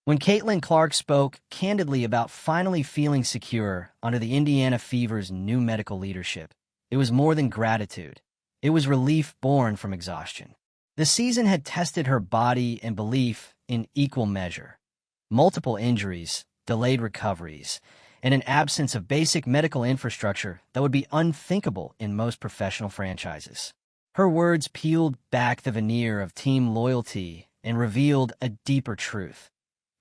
When Caitlin Clark spoke candidly about finally feeling secure under the Indiana Fever's new medical leadership, it was more than gratitude. It was relief born from exhaustion. The season had tested her body and belief in equal measure. Multiple injuries, delayed recoveries, and an absence of basic medical infrastructure that would be unthinkable in most professional franchises. Her words peeled back the veneer of team loyalty and revealed a deeper truth.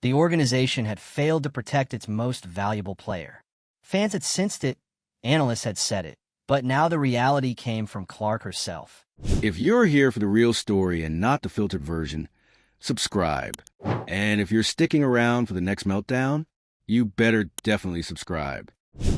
The organization had failed to protect its most valuable player. Fans had sensed it, analysts had said it, but now the reality came from Clark herself. If you're here for the real story and not the filtered version, subscribe. And if you're sticking around for the next meltdown, you better definitely subscribe.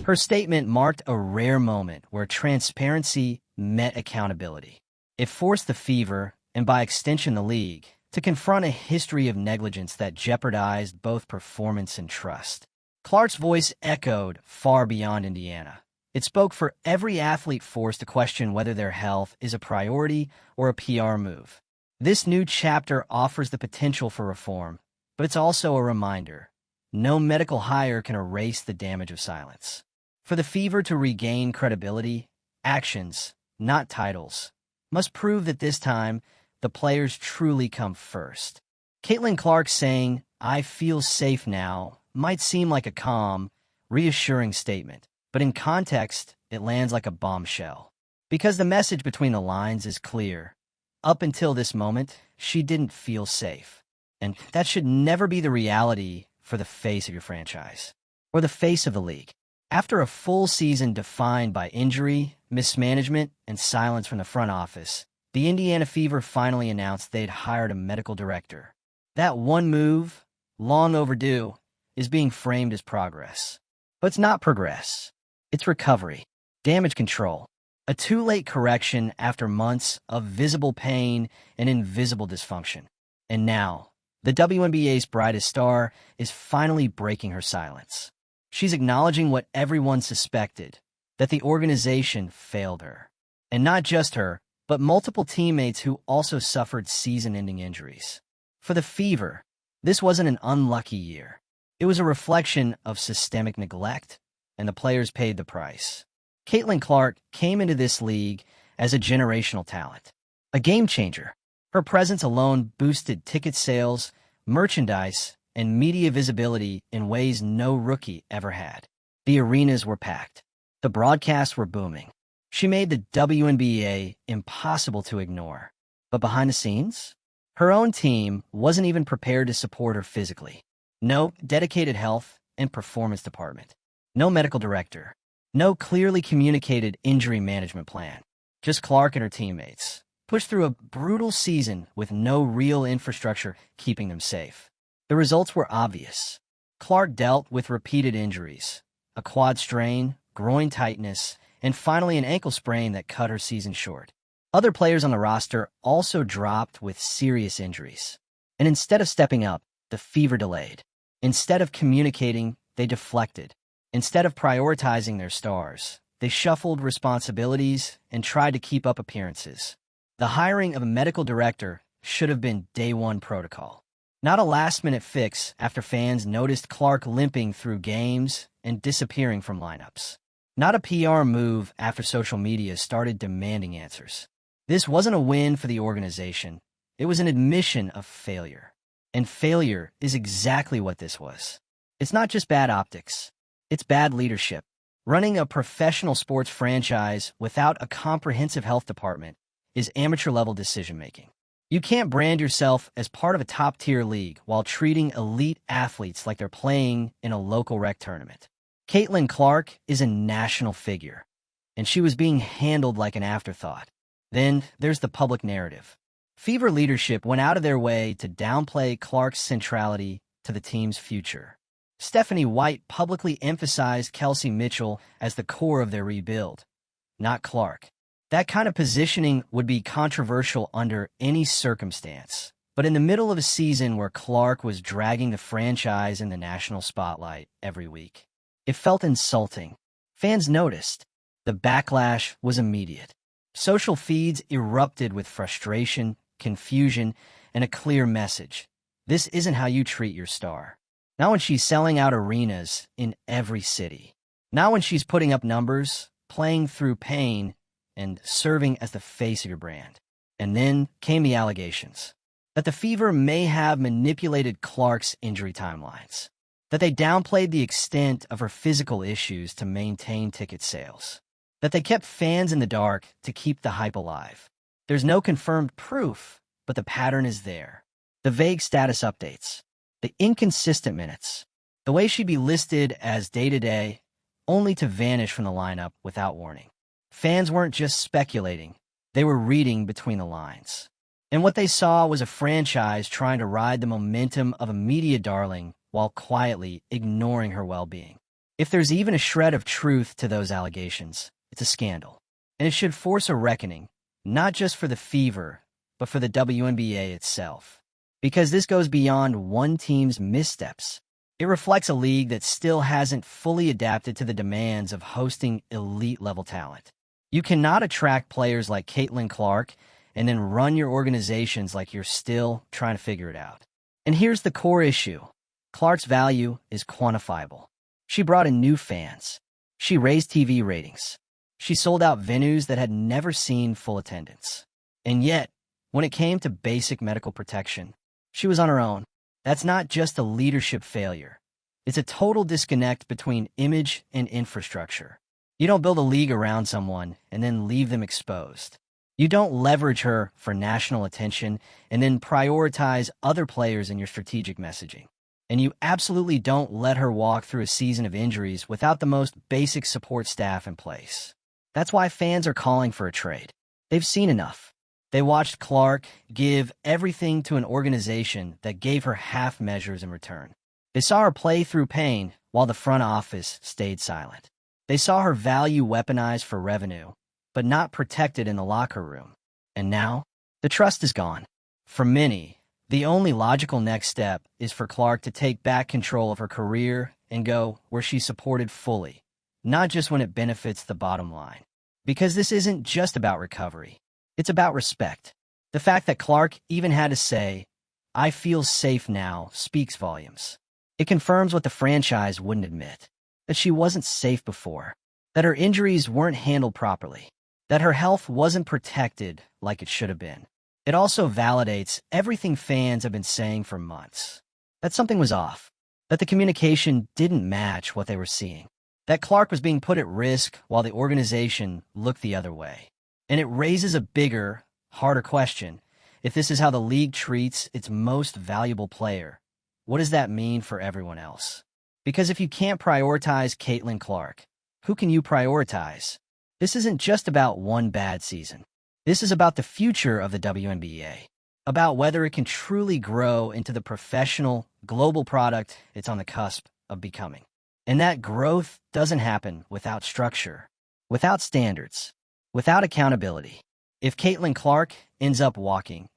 Her statement marked a rare moment where transparency met accountability. It forced the Fever, and by extension the league, to confront a history of negligence that jeopardized both performance and trust. Clark's voice echoed far beyond Indiana. It spoke for every athlete forced to question whether their health is a priority or a PR move. This new chapter offers the potential for reform, but it's also a reminder. No medical hire can erase the damage of silence. For the Fever to regain credibility, actions, not titles, must prove that this time the players truly come first. Caitlin Clark saying, "I feel safe now," might seem like a calm, reassuring statement, but in context, it lands like a bombshell. Because the message between the lines is clear. Up until this moment, she didn't feel safe. And that should never be the reality for the face of your franchise, or the face of the league. After a full season defined by injury, mismanagement, and silence from the front office, the Indiana Fever finally announced they'd hired a medical director. That one move, long overdue, is being framed as progress. But it's not progress. It's recovery, damage control, a too-late correction after months of visible pain and invisible dysfunction. And now, the WNBA's brightest star is finally breaking her silence. She's acknowledging what everyone suspected, that the organization failed her. And not just her, but multiple teammates who also suffered season-ending injuries. For the Fever, this wasn't an unlucky year. It was a reflection of systemic neglect, and the players paid the price. Caitlin Clark came into this league as a generational talent, a game-changer. Her presence alone boosted ticket sales, merchandise, and media visibility in ways no rookie ever had. The arenas were packed. The broadcasts were booming. She made the WNBA impossible to ignore. But behind the scenes, her own team wasn't even prepared to support her physically. No dedicated health and performance department. No medical director. No clearly communicated injury management plan. Just Clark and her teammates, pushed through a brutal season with no real infrastructure keeping them safe. The results were obvious. Clark dealt with repeated injuries, a quad strain, groin tightness, and finally an ankle sprain that cut her season short. Other players on the roster also dropped with serious injuries. And instead of stepping up, the Fever delayed. Instead of communicating, they deflected. Instead of prioritizing their stars, they shuffled responsibilities and tried to keep up appearances. The hiring of a medical director should have been day one protocol. Not a last-minute fix after fans noticed Clark limping through games and disappearing from lineups. Not a PR move after social media started demanding answers. This wasn't a win for the organization. It was an admission of failure. And failure is exactly what this was. It's not just bad optics. It's bad leadership. Running a professional sports franchise without a comprehensive health department is amateur-level decision-making. You can't brand yourself as part of a top-tier league while treating elite athletes like they're playing in a local rec tournament. Caitlin Clark is a national figure, and she was being handled like an afterthought. Then there's the public narrative. Fever leadership went out of their way to downplay Clark's centrality to the team's future. Stephanie White publicly emphasized Kelsey Mitchell as the core of their rebuild, not Clark. That kind of positioning would be controversial under any circumstance. But in the middle of a season where Clark was dragging the franchise in the national spotlight every week, it felt insulting. Fans noticed. The backlash was immediate. Social feeds erupted with frustration, confusion, and a clear message. This isn't how you treat your star. Not when she's selling out arenas in every city. Not when she's putting up numbers, playing through pain, and serving as the face of your brand. And then came the allegations that the Fever may have manipulated Clark's injury timelines, that they downplayed the extent of her physical issues to maintain ticket sales, that they kept fans in the dark to keep the hype alive. There's no confirmed proof, but the pattern is there. The vague status updates, the inconsistent minutes, the way she'd be listed as day-to-day, only to vanish from the lineup without warning. Fans weren't just speculating, they were reading between the lines. And what they saw was a franchise trying to ride the momentum of a media darling while quietly ignoring her well-being. If there's even a shred of truth to those allegations, it's a scandal. And it should force a reckoning, not just for the Fever, but for the WNBA itself. Because this goes beyond one team's missteps. It reflects a league that still hasn't fully adapted to the demands of hosting elite-level talent. You cannot attract players like Caitlin Clark and then run your organizations like you're still trying to figure it out. And here's the core issue. Clark's value is quantifiable. She brought in new fans. She raised TV ratings. She sold out venues that had never seen full attendance. And yet, when it came to basic medical protection, she was on her own. That's not just a leadership failure. It's a total disconnect between image and infrastructure. You don't build a league around someone and then leave them exposed. You don't leverage her for national attention and then prioritize other players in your strategic messaging. And you absolutely don't let her walk through a season of injuries without the most basic support staff in place. That's why fans are calling for a trade. They've seen enough. They watched Clark give everything to an organization that gave her half measures in return. They saw her play through pain while the front office stayed silent. They saw her value weaponized for revenue, but not protected in the locker room. And now, the trust is gone. For many, the only logical next step is for Clark to take back control of her career and go where she's supported fully, not just when it benefits the bottom line. Because this isn't just about recovery. It's about respect. The fact that Clark even had to say, "I feel safe now," speaks volumes. It confirms what the franchise wouldn't admit, that she wasn't safe before, that her injuries weren't handled properly, that her health wasn't protected like it should have been. It also validates everything fans have been saying for months, that something was off, that the communication didn't match what they were seeing, that Clark was being put at risk while the organization looked the other way. And it raises a bigger, harder question. If this is how the league treats its most valuable player, what does that mean for everyone else? Because if you can't prioritize Caitlin Clark, who can you prioritize? This isn't just about one bad season. This is about the future of the WNBA, about whether it can truly grow into the professional, global product it's on the cusp of becoming. And that growth doesn't happen without structure, without standards, without accountability. If Caitlin Clark ends up walking,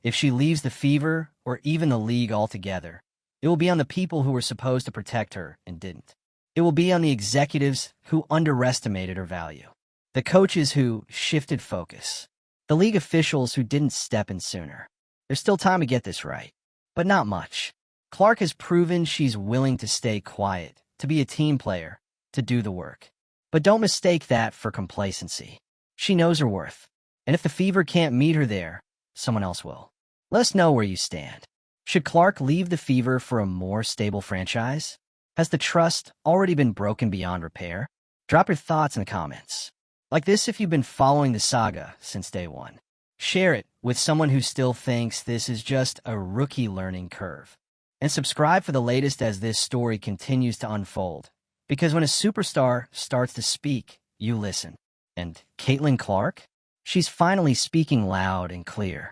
if she leaves the Fever or even the league altogether, it will be on the people who were supposed to protect her and didn't. It will be on the executives who underestimated her value, the coaches who shifted focus, the league officials who didn't step in sooner. There's still time to get this right, but not much. Clark has proven she's willing to stay quiet, to be a team player, to do the work. But don't mistake that for complacency. She knows her worth, and if the Fever can't meet her there, someone else will. Let us know where you stand. Should Clark leave the Fever for a more stable franchise? Has the trust already been broken beyond repair? Drop your thoughts in the comments. Like this if you've been following the saga since day one. Share it with someone who still thinks this is just a rookie learning curve. And subscribe for the latest as this story continues to unfold. Because when a superstar starts to speak, you listen. And Caitlin Clark? She's finally speaking loud and clear.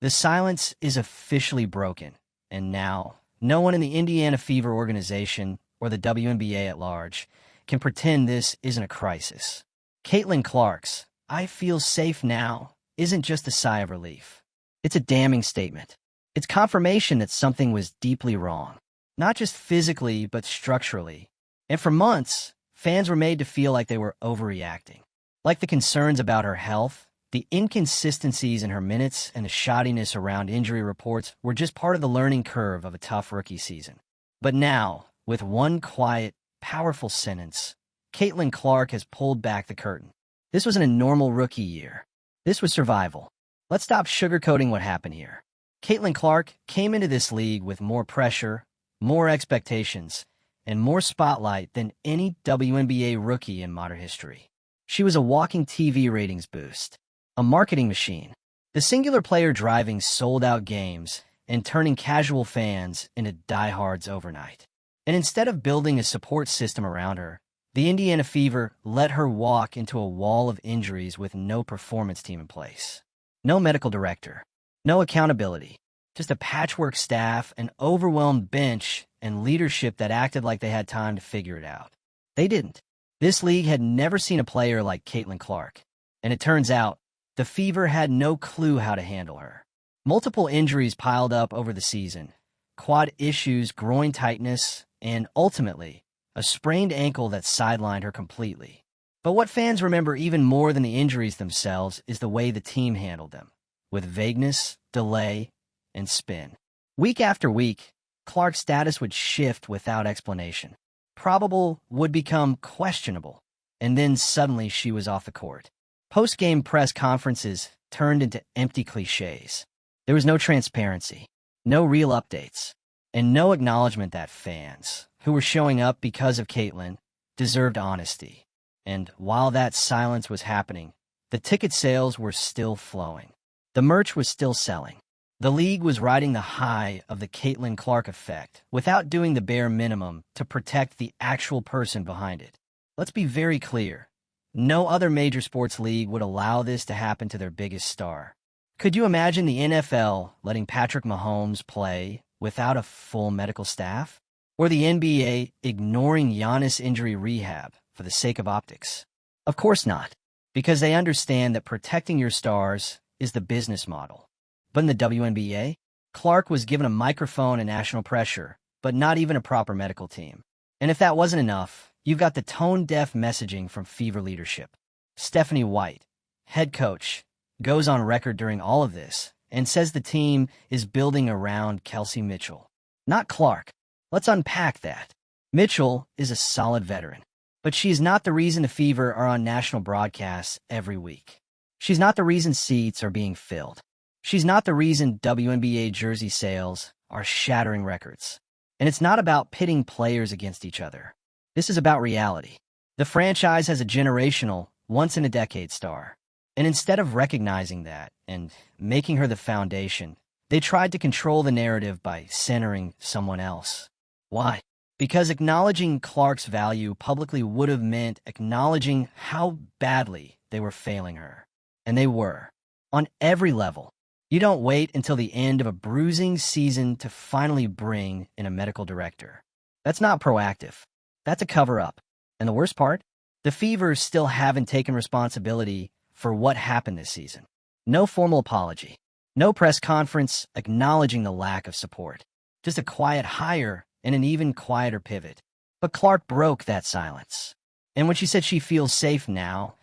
The silence is officially broken, and now, no one in the Indiana Fever organization or the WNBA at large can pretend this isn't a crisis. Caitlin Clark's "I feel safe now" isn't just a sigh of relief. It's a damning statement. It's confirmation that something was deeply wrong, not just physically but structurally. And for months, fans were made to feel like they were overreacting. Like the concerns about her health The inconsistencies in her minutes and the shoddiness around injury reports were just part of the learning curve of a tough rookie season. But now, with one quiet, powerful sentence, Caitlin Clark has pulled back the curtain. This wasn't a normal rookie year. This was survival. Let's stop sugarcoating what happened here. Caitlin Clark came into this league with more pressure, more expectations, and more spotlight than any WNBA rookie in modern history. She was a walking TV ratings boost, a marketing machine, the singular player driving sold-out games and turning casual fans into diehards overnight. And instead of building a support system around her, the Indiana Fever let her walk into a wall of injuries with no performance team in place. No medical director, no accountability, just a patchwork staff, an overwhelmed bench, and leadership that acted like they had time to figure it out. They didn't. This league had never seen a player like Caitlin Clark, and it turns out the Fever had no clue how to handle her. Multiple injuries piled up over the season, quad issues, groin tightness, and ultimately, a sprained ankle that sidelined her completely. But what fans remember even more than the injuries themselves is the way the team handled them, with vagueness, delay, and spin. Week after week, Clark's status would shift without explanation. Probable would become questionable, and then suddenly she was off the court. Post-game press conferences turned into empty cliches. There was no transparency, no real updates, and no acknowledgement that fans, who were showing up because of Caitlin, deserved honesty. And while that silence was happening, the ticket sales were still flowing. The merch was still selling. The league was riding the high of the Caitlin Clark effect without doing the bare minimum to protect the actual person behind it. Let's be very clear. No other major sports league would allow this to happen to their biggest star. Could you imagine the NFL letting Patrick Mahomes play without a full medical staff? Or the NBA ignoring Giannis injury rehab for the sake of optics? Of course not, because they understand that protecting your stars is the business model. But in the WNBA, Clark was given a microphone and national pressure, but not even a proper medical team. And if that wasn't enough, you've got the tone-deaf messaging from Fever leadership. Stephanie White, head coach, goes on record during all of this and says the team is building around Kelsey Mitchell, not Clark. Let's unpack that. Mitchell is a solid veteran, but she is not the reason the Fever are on national broadcasts every week. She's not the reason seats are being filled. She's not the reason WNBA jersey sales are shattering records. And it's not about pitting players against each other. This is about reality. The franchise has a generational, once-in-a-decade star. And instead of recognizing that and making her the foundation, they tried to control the narrative by centering someone else. Why? Because acknowledging Clark's value publicly would have meant acknowledging how badly they were failing her. And they were. On every level. You don't wait until the end of a bruising season to finally bring in a medical director. That's not proactive. That's a cover-up. And the worst part? The Fever still haven't taken responsibility for what happened this season. No formal apology. No press conference acknowledging the lack of support. Just a quiet hire and an even quieter pivot. But Clark broke that silence. And when she said she feels safe now,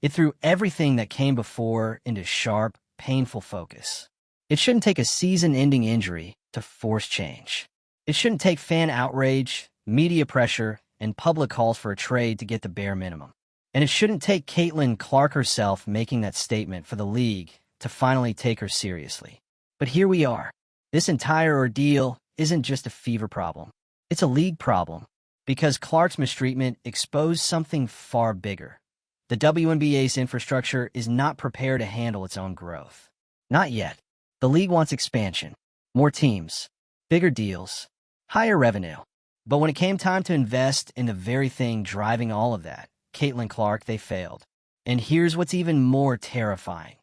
it threw everything that came before into sharp, painful focus. It shouldn't take a season-ending injury to force change. It shouldn't take fan outrage, media pressure, and public calls for a trade to get the bare minimum. And it shouldn't take Caitlin Clark herself making that statement for the league to finally take her seriously. But here we are. This entire ordeal isn't just a Fever problem. It's a league problem, because Clark's mistreatment exposed something far bigger. The WNBA's infrastructure is not prepared to handle its own growth. Not yet. The league wants expansion, more teams, bigger deals, higher revenue. But when it came time to invest in the very thing driving all of that, Caitlin Clark, they failed. And here's what's even more terrifying.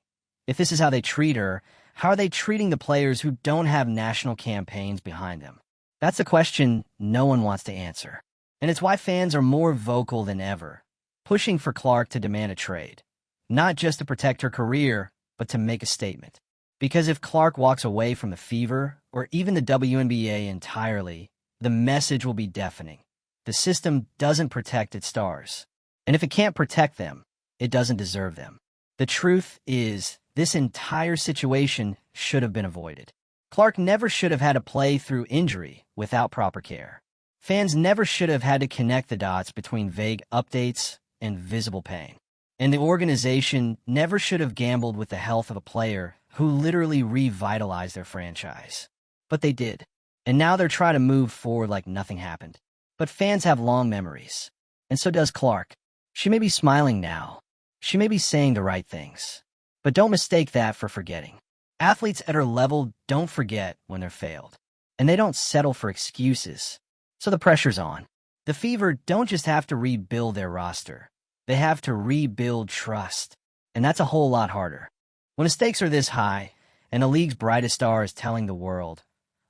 If this is how they treat her, how are they treating the players who don't have national campaigns behind them? That's a question no one wants to answer. And it's why fans are more vocal than ever, pushing for Clark to demand a trade, not just to protect her career, but to make a statement. Because if Clark walks away from the Fever, or even the WNBA entirely, the message will be deafening. The system doesn't protect its stars. And if it can't protect them, it doesn't deserve them. The truth is, this entire situation should have been avoided. Clark never should have had to play through injury without proper care. Fans never should have had to connect the dots between vague updates and visible pain. And the organization never should have gambled with the health of a player who literally revitalized their franchise. But they did. And now they're trying to move forward like nothing happened. But fans have long memories. And so does Clark. She may be smiling now. She may be saying the right things. But don't mistake that for forgetting. Athletes at her level don't forget when they're failed. And they don't settle for excuses. So the pressure's on. The Fever don't just have to rebuild their roster. They have to rebuild trust. And that's a whole lot harder. When the stakes are this high, and the league's brightest star is telling the world,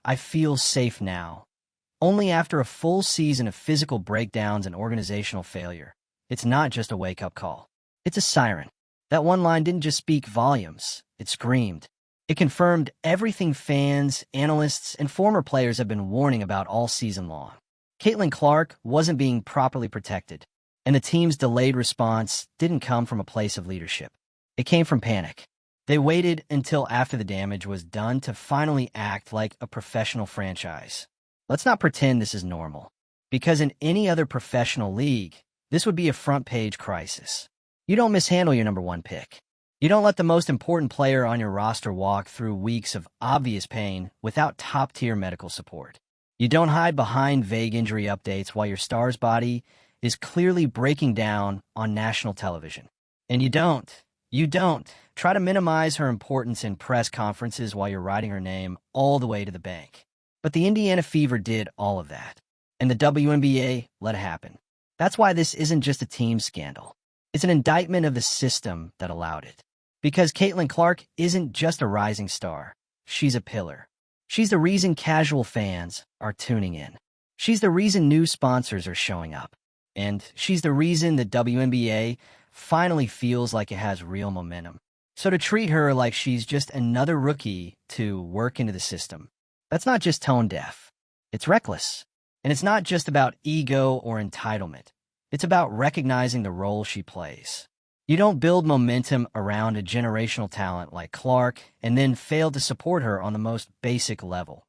I feel safe now. Only after a full season of physical breakdowns and organizational failure, it's not just a wake-up call. It's a siren. That one line didn't just speak volumes. It screamed. It confirmed everything fans, analysts, and former players have been warning about all season long. Caitlin Clark wasn't being properly protected, and the team's delayed response didn't come from a place of leadership. It came from panic. They waited until after the damage was done to finally act like a professional franchise. Let's not pretend this is normal, because in any other professional league, this would be a front-page crisis. You don't mishandle your number one pick. You don't let the most important player on your roster walk through weeks of obvious pain without top-tier medical support. You don't hide behind vague injury updates while your star's body is clearly breaking down on national television. And you don't try to minimize her importance in press conferences while you're writing her name all the way to the bank. But the Indiana Fever did all of that, and the WNBA let it happen. That's why this isn't just a team scandal. It's an indictment of the system that allowed it. Because Caitlin Clark isn't just a rising star. She's a pillar. She's the reason casual fans are tuning in. She's the reason new sponsors are showing up. And she's the reason the WNBA finally feels like it has real momentum. So to treat her like she's just another rookie to work into the system, that's not just tone deaf. It's reckless. And it's not just about ego or entitlement. It's about recognizing the role she plays. You don't build momentum around a generational talent like Clark and then fail to support her on the most basic level: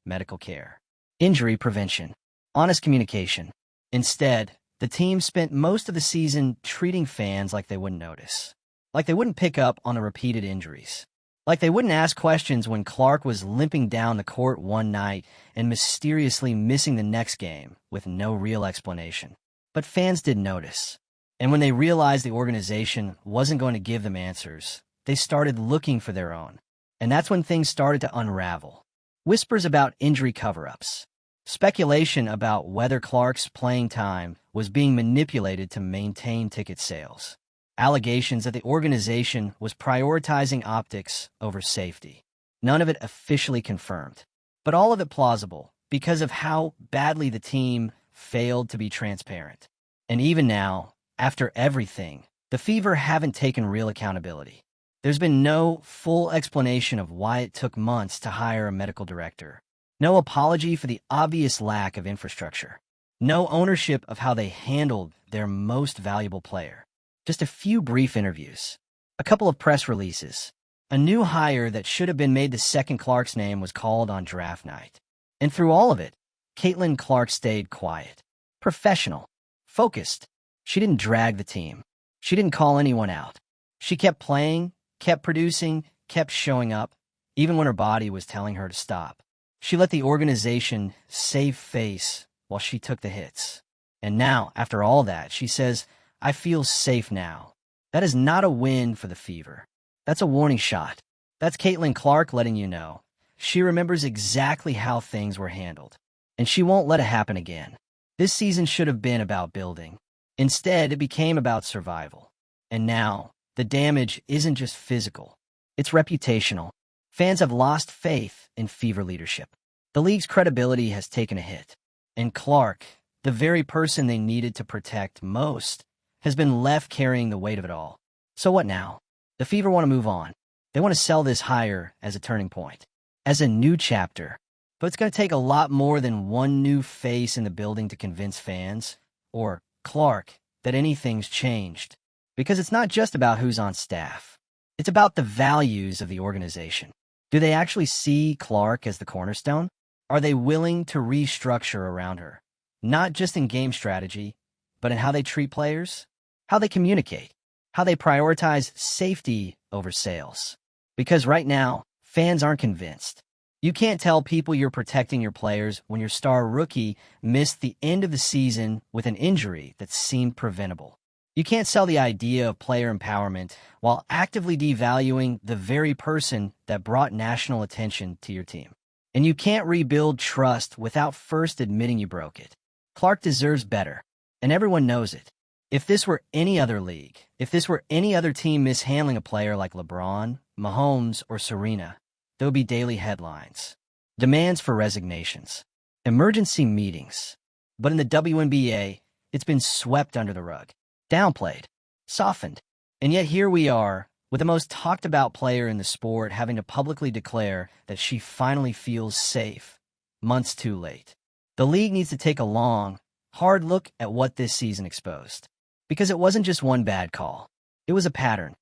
medical care, injury prevention, honest communication. Instead, the team spent most of the season treating fans like they wouldn't notice, like they wouldn't pick up on the repeated injuries, like they wouldn't ask questions when Clark was limping down the court one night and mysteriously missing the next game with no real explanation. But fans did notice. And when they realized the organization wasn't going to give them answers, they started looking for their own. And that's when things started to unravel. Whispers about injury cover-ups. Speculation about whether Clark's playing time was being manipulated to maintain ticket sales. Allegations that the organization was prioritizing optics over safety. None of it officially confirmed, but all of it plausible because of how badly the team failed to be transparent. And even now, after everything, the Fever haven't taken real accountability. There's been no full explanation of why it took months to hire a medical director. No apology for the obvious lack of infrastructure. No ownership of how they handled their most valuable player. Just a few brief interviews. A couple of press releases. A new hire that should have been made the second Clark's name was called on draft night. And through all of it, Caitlin Clark stayed quiet, professional, focused. She didn't drag the team. She didn't call anyone out. She kept playing, kept producing, kept showing up, even when her body was telling her to stop. She let the organization save face while she took the hits. And now, after all that, she says, I feel safe now. That is not a win for the Fever. That's a warning shot. That's Caitlin Clark letting you know. She remembers exactly how things were handled. And she won't let it happen again. This season should have been about building. Instead, it became about survival. And now, the damage isn't just physical. It's reputational. Fans have lost faith in Fever leadership. The league's credibility has taken a hit. And Clark, the very person they needed to protect most, has been left carrying the weight of it all. So what now? The Fever want to move on. They want to sell this hire as a turning point, as a new chapter. But it's going to take a lot more than one new face in the building to convince fans, or Clark, that anything's changed. Because it's not just about who's on staff. It's about the values of the organization. Do they actually see Clark as the cornerstone? Are they willing to restructure around her? Not just in game strategy, but in how they treat players, how they communicate, how they prioritize safety over sales. Because right now, fans aren't convinced. You can't tell people you're protecting your players when your star rookie missed the end of the season with an injury that seemed preventable. You can't sell the idea of player empowerment while actively devaluing the very person that brought national attention to your team. And you can't rebuild trust without first admitting you broke it. Clark deserves better, and everyone knows it. If this were any other league, if this were any other team mishandling a player like LeBron, Mahomes, or Serena, there would be daily headlines, demands for resignations, emergency meetings. But in the WNBA, it's been swept under the rug, downplayed, softened. And yet here we are, with the most talked about player in the sport having to publicly declare that she finally feels safe, months too late. The league needs to take a long, hard look at what this season exposed. Because it wasn't just one bad call. It was a pattern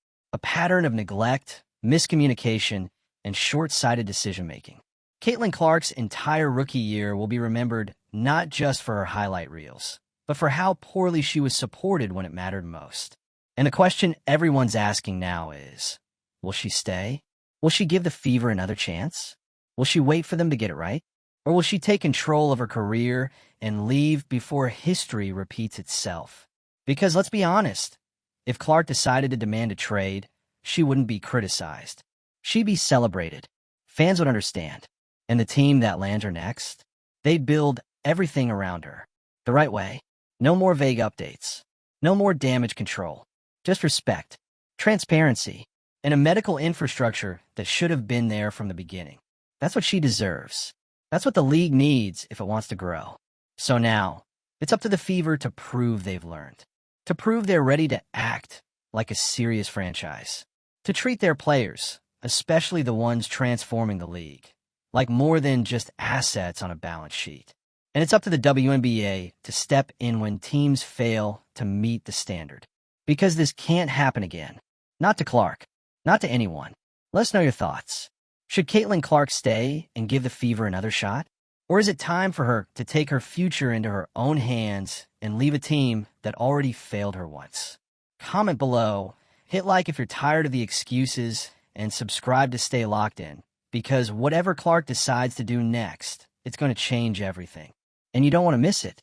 of neglect, miscommunication, and short-sighted decision-making. Caitlin Clark's entire rookie year will be remembered not just for her highlight reels, but for how poorly she was supported when it mattered most. And the question everyone's asking now is, will she stay? Will she give the Fever another chance? Will she wait for them to get it right? Or will she take control of her career and leave before history repeats itself? Because let's be honest, if Clark decided to demand a trade, she wouldn't be criticized. She'd be celebrated. Fans would understand. And the team that lands her next, they'd build everything around her. The right way. No more vague updates. No more damage control. Just respect, transparency, and a medical infrastructure that should have been there from the beginning. That's what she deserves. That's what the league needs if it wants to grow. So now, it's up to the Fever to prove they've learned. To prove they're ready to act like a serious franchise. To treat their players, especially the ones transforming the league, like more than just assets on a balance sheet. And it's up to the WNBA to step in when teams fail to meet the standard. Because this can't happen again. Not to Clark. Not to anyone. Let us know your thoughts. Should Caitlin Clark stay and give the Fever another shot? Or is it time for her to take her future into her own hands and leave a team that already failed her once? Comment below, hit like if you're tired of the excuses, and subscribe to stay locked in. Because whatever Clark decides to do next, it's going to change everything. And you don't want to miss it.